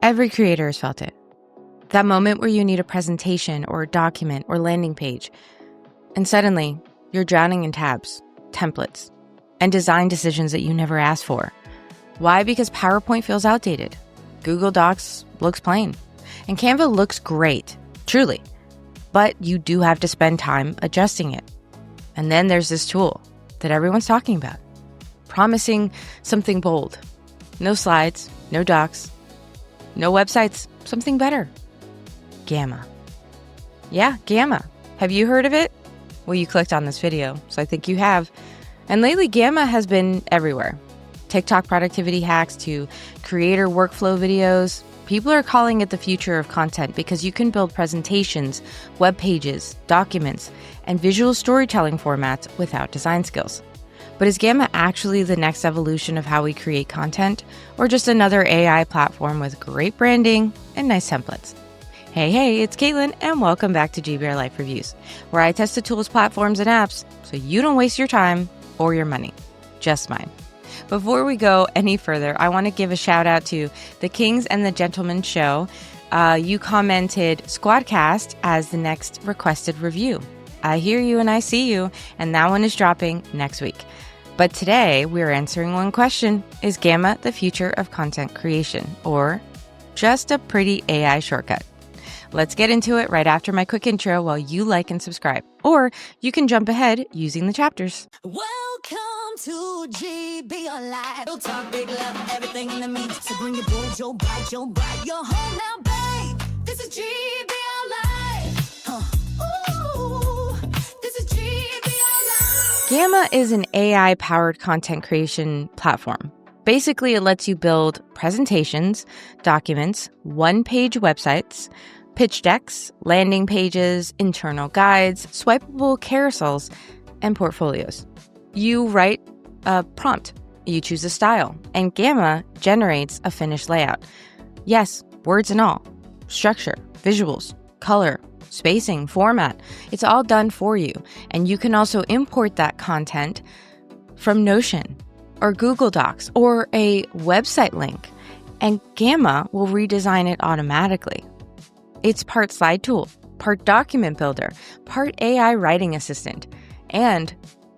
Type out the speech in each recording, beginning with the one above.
Every creator has felt it. That moment where you need a presentation or a document or landing page, and suddenly you're drowning in tabs, templates, and design decisions that you never asked for. Why? Because PowerPoint feels outdated. Google Docs looks plain. And Canva looks great, truly. But you do have to spend time adjusting it. And then there's this tool that everyone's talking about, promising something bold. No slides, no docs, no websites, something better. Gamma. Yeah, Gamma. Have you heard of it? Well, you clicked on this video, so I think you have. And lately, Gamma has been everywhere. TikTok productivity hacks to creator workflow videos. People are calling it the future of content because you can build presentations, web pages, documents, and visual storytelling formats without design skills. But is Gamma actually the next evolution of how we create content, or just another AI platform with great branding and nice templates? Hey, it's Caitlin, and welcome back to GBRLIFE Reviews, where I test the tools, platforms, and apps so you don't waste your time or your money, just mine. Before we go any further, I want to give a shout out to the Kings and the Gentlemen Show. You commented Squadcast as the next requested review. I hear you and I see you, and that one is dropping next week. But today we're answering one question: is Gamma the future of content creation, or just a pretty AI shortcut? Let's get into it right after my quick intro while you like and subscribe. Or you can jump ahead using the chapters. Welcome to GBRLIFE. We'll talk big love, everything in the mix. So bring your boy, Joe Bright, you're home now, babe. This is GBRLIFE. Ooh, this is GBRLIFE. Gamma is an AI-powered content creation platform. Basically, it lets you build presentations, documents, one-page websites, pitch decks, landing pages, internal guides, swipeable carousels, and portfolios. You write a prompt, you choose a style, and Gamma generates a finished layout. Yes, words and all. Structure, visuals, color, spacing, format. It's all done for you. And you can also import that content from Notion or Google Docs or a website link, and Gamma will redesign it automatically. It's part slide tool, part document builder, part AI writing assistant, and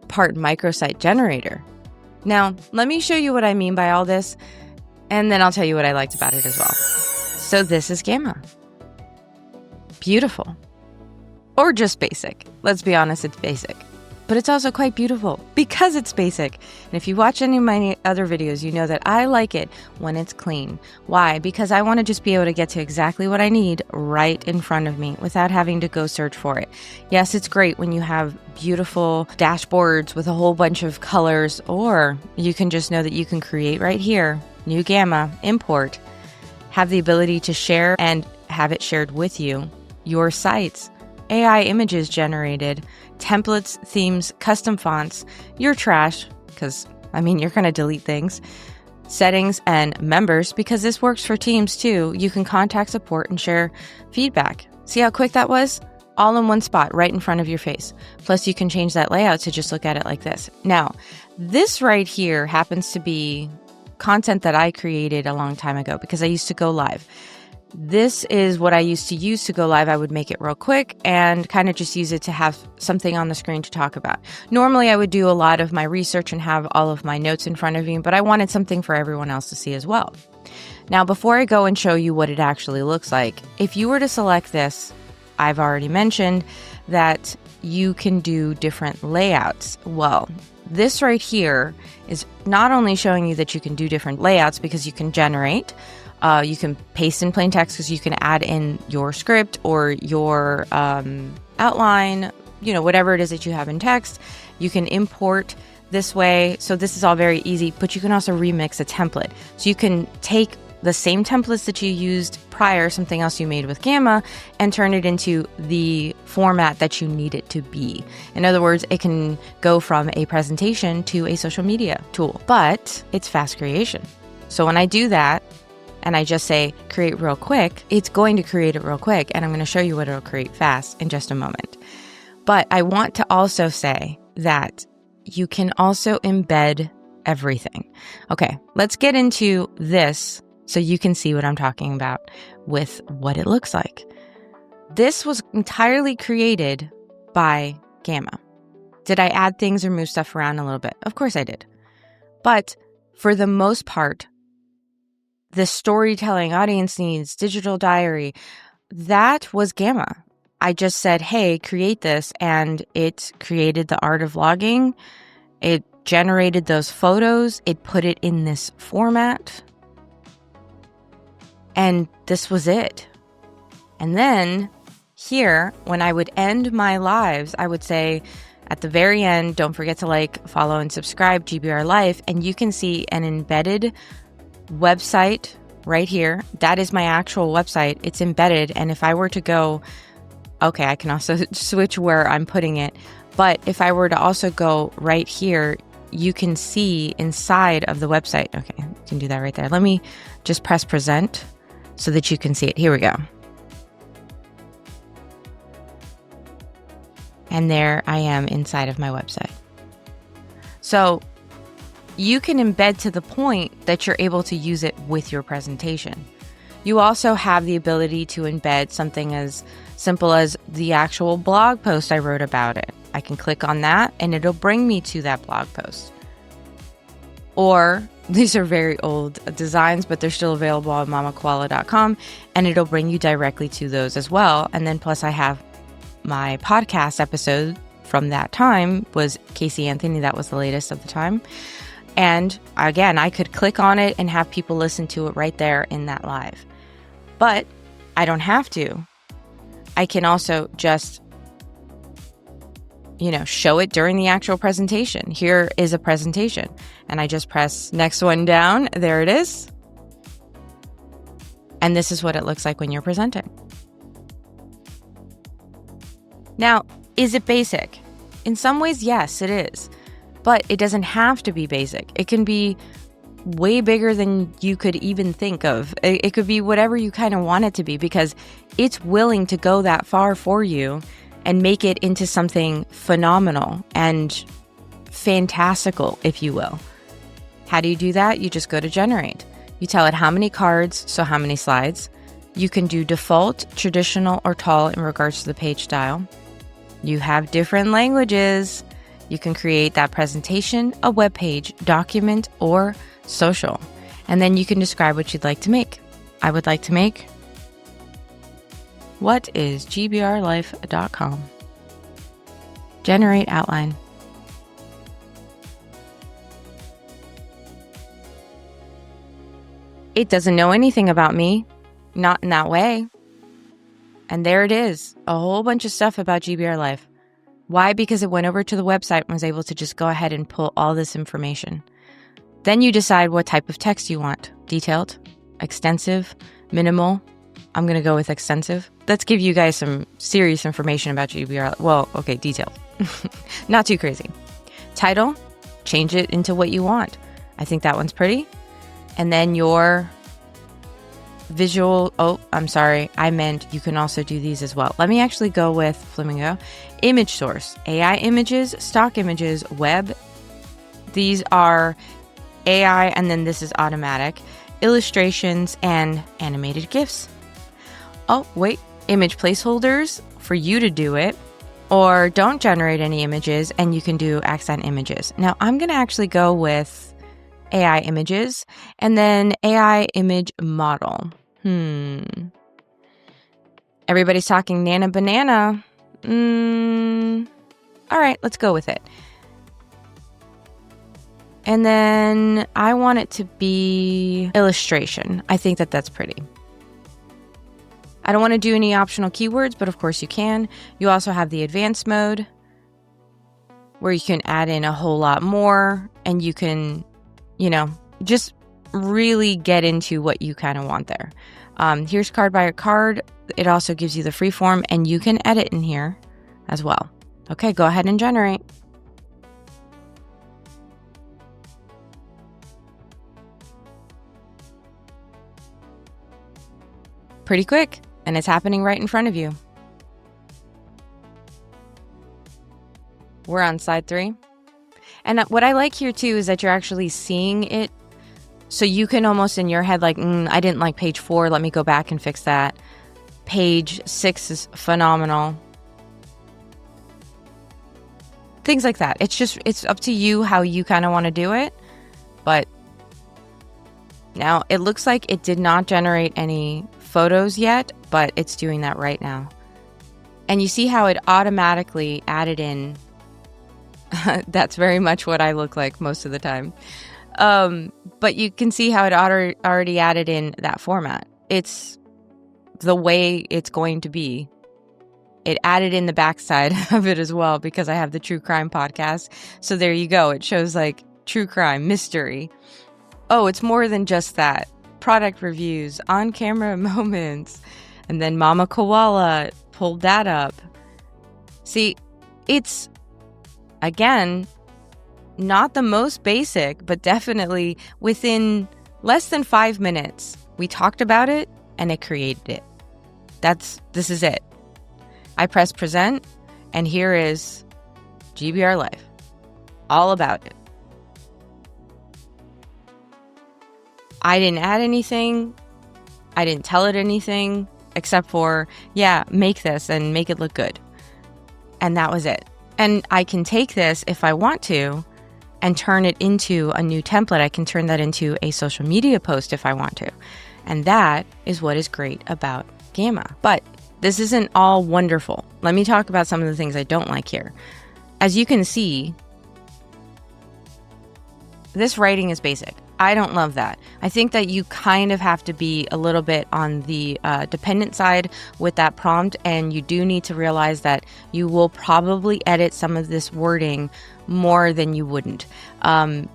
part microsite generator. Now, let me show you what I mean by all this, and then I'll tell you what I liked about it as well. So this is Gamma. Beautiful. Or just basic. Let's be honest, it's basic. But it's also quite beautiful because it's basic. And if you watch any of my other videos, you know that I like it when it's clean. Why? Because I want to just be able to get to exactly what I need right in front of me without having to go search for it. Yes, it's great when you have beautiful dashboards with a whole bunch of colors, or you can just know that you can create right here, new Gamma, import, have the ability to share and have it shared with you, your sites, AI images generated, templates, themes, custom fonts, your trash, because, you're going to delete things, settings, and members, because this works for teams too. You can contact support and share feedback. See how quick that was? All in one spot, right in front of your face. Plus, you can change that layout to just look at it like this. Now, this right here happens to be content that I created a long time ago because I used to go live. This is what I used to use to go live. I would make it real quick and kind of just use it to have something on the screen to talk about. Normally, I would do a lot of my research and have all of my notes in front of me, but I wanted something for everyone else to see as well. Now, before I go and show you what it actually looks like, if you were to select this, I've already mentioned that you can do different layouts. Well, this right here is not only showing you that you can do different layouts because you can generate, you can paste in plain text because you can add in your script or your outline, whatever it is that you have in text. You can import this way. So this is all very easy, but you can also remix a template. So you can take the same templates that you used prior, something else you made with Gamma, and turn it into the format that you need it to be. In other words, it can go from a presentation to a social media tool, but it's fast creation. So when I do that, and I just say create real quick, it's going to create it real quick. And I'm going to show you what it'll create fast in just a moment. But I want to also say that you can also embed everything. Okay, let's get into this so you can see what I'm talking about with what it looks like. This was entirely created by Gamma. Did I add things or move stuff around a little bit? Of course I did. But for the most part, the storytelling, audience needs, digital diary, that was Gamma. I just said, hey, create this, and it created the art of vlogging. It generated those photos. It put it in this format. And this was it. And then here, when I would end my lives, I would say at the very end, don't forget to like, follow, and subscribe, GBRLIFE. And you can see an embedded website right here. That is my actual website. It's embedded. And if I were to go, okay, I can also switch where I'm putting it. But if I were to also go right here, you can see inside of the website. Okay, you can do that right there. Let me just press present so that you can see it. Here we go. And there I am inside of my website. So you can embed to the point that you're able to use it with your presentation. You also have the ability to embed something as simple as the actual blog post I wrote about it. I can click on that and it'll bring me to that blog post. Or these are very old designs, but they're still available on mamakoala.com, and it'll bring you directly to those as well. And then plus I have my podcast episode from that time was Casey Anthony. That was the latest of the time. And again, I could click on it and have people listen to it right there in that live. But I don't have to. I can also just, show it during the actual presentation. Here is a presentation. And I just press next one down. There it is. And this is what it looks like when you're presenting. Now, is it basic? In some ways, yes, it is. But it doesn't have to be basic. It can be way bigger than you could even think of. It could be whatever you kind of want it to be, because it's willing to go that far for you and make it into something phenomenal and fantastical, if you will. How do you do that? You just go to generate. You tell it how many cards, so how many slides. You can do default, traditional, or tall in regards to the page style. You have different languages. You can create that presentation, a web page, document, or social. And then you can describe what you'd like to make. I would like to make, what is GBRLIFE.com? Generate outline. It doesn't know anything about me, not in that way. And there it is, a whole bunch of stuff about GBRLIFE. Why? Because it went over to the website and was able to just go ahead and pull all this information. Then you decide what type of text you want. Detailed, extensive, minimal. I'm going to go with extensive. Let's give you guys some serious information about GBRLIFE. Well, okay, detailed. Not too crazy. Title, change it into what you want. I think that one's pretty. And then your visual, I meant you can also do these as well. Let me actually go with Flamingo. Image source, AI images, stock images, web. These are AI, and then this is automatic. Illustrations and animated GIFs. Oh, wait, image placeholders for you to do it, or don't generate any images and you can do accent images. Now I'm going to actually go with AI images and then AI image model. Everybody's talking Nana Banana. All right, let's go with it. And then I want it to be illustration. I think that that's pretty. I don't want to do any optional keywords, but of course you can. You also have the advanced mode where you can add in a whole lot more and you can, just really get into what you kind of want there. Here's card by card. It also gives you the free form and you can edit in here as well. Okay, go ahead and generate. Pretty quick, and it's happening right in front of you. We're on slide 3. And what I like here too is that you're actually seeing it So you can almost in your head like, I didn't like page 4. Let me go back and fix that. Page 6 is phenomenal. Things like that. It's up to you how you kind of want to do it. But now it looks like it did not generate any photos yet, but it's doing that right now. And you see how it automatically added in. That's very much what I look like most of the time. But you can see how it already added in that format. It's the way it's going to be. It added in the backside of it as well because I have the true crime podcast. So there you go. It shows like true crime, mystery. Oh, it's more than just that. Product reviews, on-camera moments, and then Mama Koala pulled that up. See, it's, again, not the most basic, but definitely within less than 5 minutes, we talked about it and it created it. This is it. I press present, and here is GBRLIFE. All about it. I didn't add anything. I didn't tell it anything except for, make this and make it look good. And that was it. And I can take this if I want to and turn it into a new template. I can turn that into a social media post if I want to. And that is what is great about Gamma. But this isn't all wonderful. Let me talk about some of the things I don't like here. As you can see, this writing is basic. I don't love that. I think that you kind of have to be a little bit on the dependent side with that prompt, and you do need to realize that you will probably edit some of this wording more than you wouldn't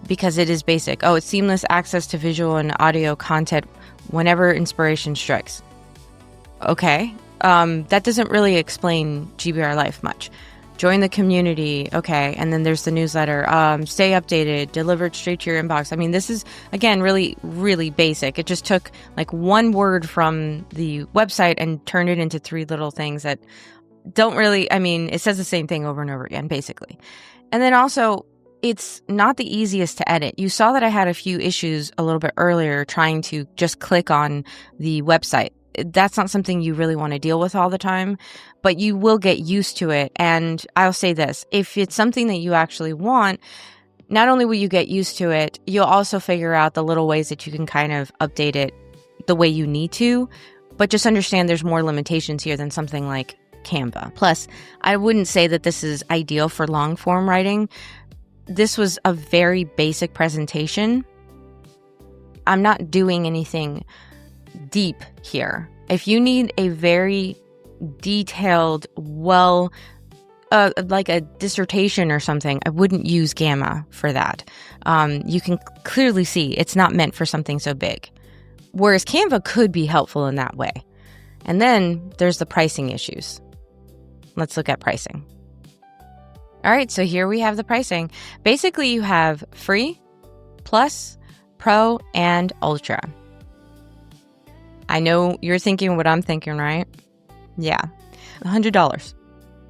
because it is basic. Oh, it's seamless access to visual and audio content whenever inspiration strikes. Okay, that doesn't really explain GBRLIFE much. Join the community. Okay. And then there's the newsletter. Stay updated, delivered straight to your inbox. I mean, this is, again, really, really basic. It just took like one word from the website and turned it into 3 little things that don't really, it says the same thing over and over again, basically. And then also, it's not the easiest to edit. You saw that I had a few issues a little bit earlier trying to just click on the website. That's not something you really want to deal with all the time, but you will get used to it. And I'll say this, if it's something that you actually want, not only will you get used to it, you'll also figure out the little ways that you can kind of update it the way you need to, but just understand there's more limitations here than something like Canva. Plus, I wouldn't say that this is ideal for long form writing. This was a very basic presentation. I'm not doing anything deep here. If you need a very detailed, like a dissertation or something, I wouldn't use Gamma for that. You can clearly see it's not meant for something so big. Whereas Canva could be helpful in that way. And then there's the pricing issues. Let's look at pricing. All right, so here we have the pricing. Basically, you have free, plus, pro, and ultra. I know you're thinking what I'm thinking, right? Yeah, $100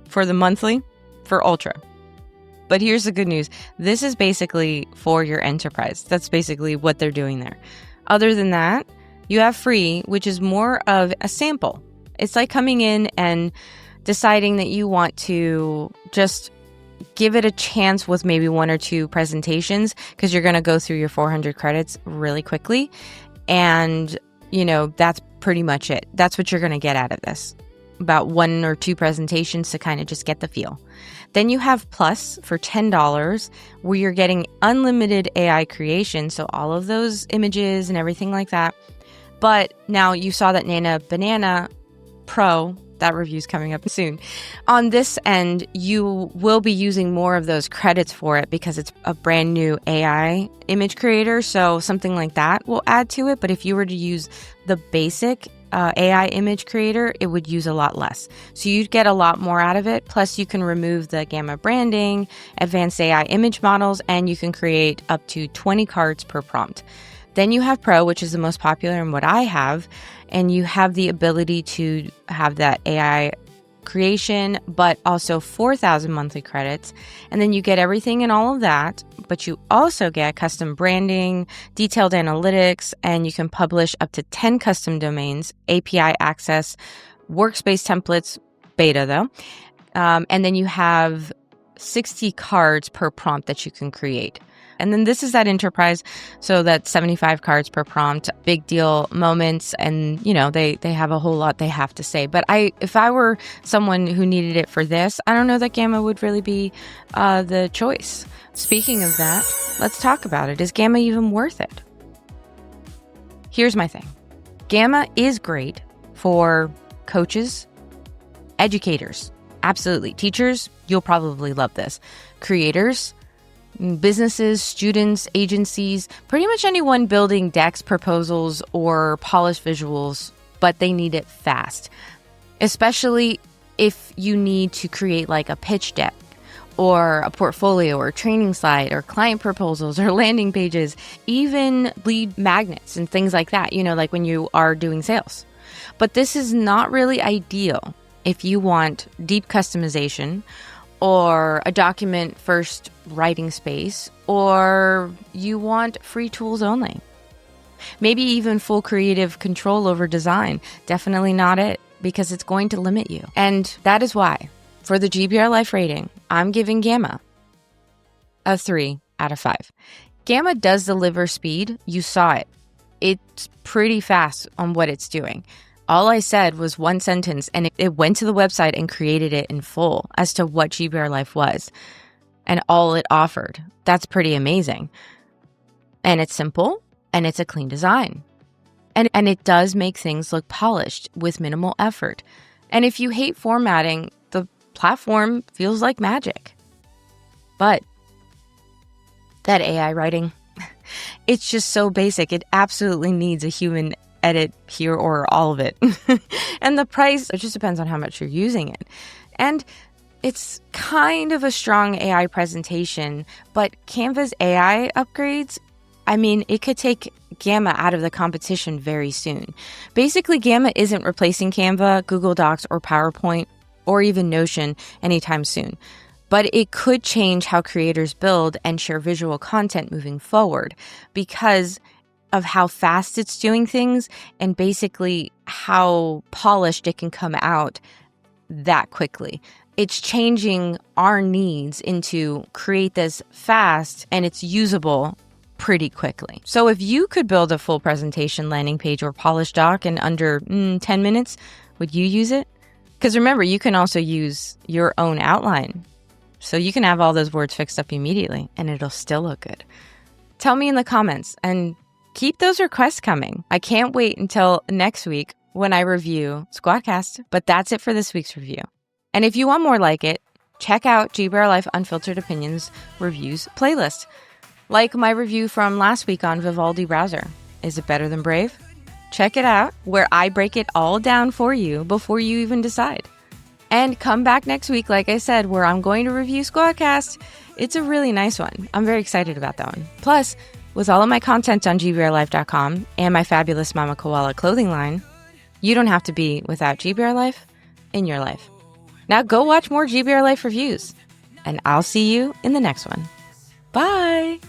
for the monthly for Ultra. But here's the good news. This is basically for your enterprise. That's basically what they're doing there. Other than that, you have free, which is more of a sample. It's like coming in and deciding that you want to just give it a chance with maybe 1 or 2 presentations because you're going to go through your 400 credits really quickly. And that's pretty much it. That's what you're going to get out of this. About 1 or 2 presentations to kind of just get the feel. Then you have Plus for $10 where you're getting unlimited AI creation. So all of those images and everything like that. But now you saw that Nana Banana Pro, that review's coming up soon. On this end, you will be using more of those credits for it because it's a brand new AI image creator. So something like that will add to it. But if you were to use the basic AI image creator, it would use a lot less. So you'd get a lot more out of it. Plus you can remove the Gamma branding, advanced AI image models, and you can create up to 20 cards per prompt. Then you have Pro, which is the most popular and what I have, and you have the ability to have that AI creation, but also 4,000 monthly credits. And then you get everything and all of that, but you also get custom branding, detailed analytics, and you can publish up to 10 custom domains, API access, workspace templates, beta though. And then you have 60 cards per prompt that you can create. And then this is that enterprise. So that's 75 cards per prompt, big deal moments. And, they have a whole lot they have to say. But if I were someone who needed it for this, I don't know that Gamma would really be the choice. Speaking of that, let's talk about it. Is Gamma even worth it? Here's my thing. Gamma is great for coaches, educators. Absolutely. Teachers, you'll probably love this. Creators, businesses, students, agencies, pretty much anyone building decks, proposals, or polished visuals, but they need it fast. Especially if you need to create like a pitch deck or a portfolio or training slide or client proposals or landing pages, even lead magnets and things like that, like when you are doing sales. But this is not really ideal if you want deep customization or a document first writing space, or you want free tools only. Maybe even full creative control over design. Definitely not it, because it's going to limit you. And that is why, for the GBRLIFE rating, I'm giving Gamma a 3 out of 5. Gamma does deliver speed. You saw it. It's pretty fast on what it's doing. All I said was one sentence, and it went to the website and created it in full as to what GBRLIFE was and all it offered. That's pretty amazing. And it's simple, and it's a clean design. And it does make things look polished with minimal effort. And if you hate formatting, the platform feels like magic. But that AI writing, it's just so basic. It absolutely needs a human edit here or all of it. And the price, it just depends on how much you're using it. And it's kind of a strong AI presentation, but Canva's AI upgrades, it could take Gamma out of the competition very soon. Basically, Gamma isn't replacing Canva, Google Docs, or PowerPoint, or even Notion anytime soon. But it could change how creators build and share visual content moving forward because of how fast it's doing things and basically how polished it can come out that quickly. It's changing our needs into create this fast and it's usable pretty quickly. So if you could build a full presentation landing page or polished doc in under 10 minutes, would you use it? Because remember, you can also use your own outline. So you can have all those words fixed up immediately and it'll still look good. Tell me in the comments and keep those requests coming. I can't wait until next week when I review Squadcast, but that's it for this week's review. And if you want more like it, check out GBRLIFE Unfiltered Opinions Reviews playlist. Like my review from last week on Vivaldi Browser. Is it better than Brave? Check it out, where I break it all down for you before you even decide. And come back next week, like I said, where I'm going to review Squadcast. It's a really nice one. I'm very excited about that one. Plus, with all of my content on GBRLIFE.com and my fabulous Mama Koala clothing line, you don't have to be without GBRLIFE in your life. Now go watch more GBRLIFE reviews, and I'll see you in the next one. Bye!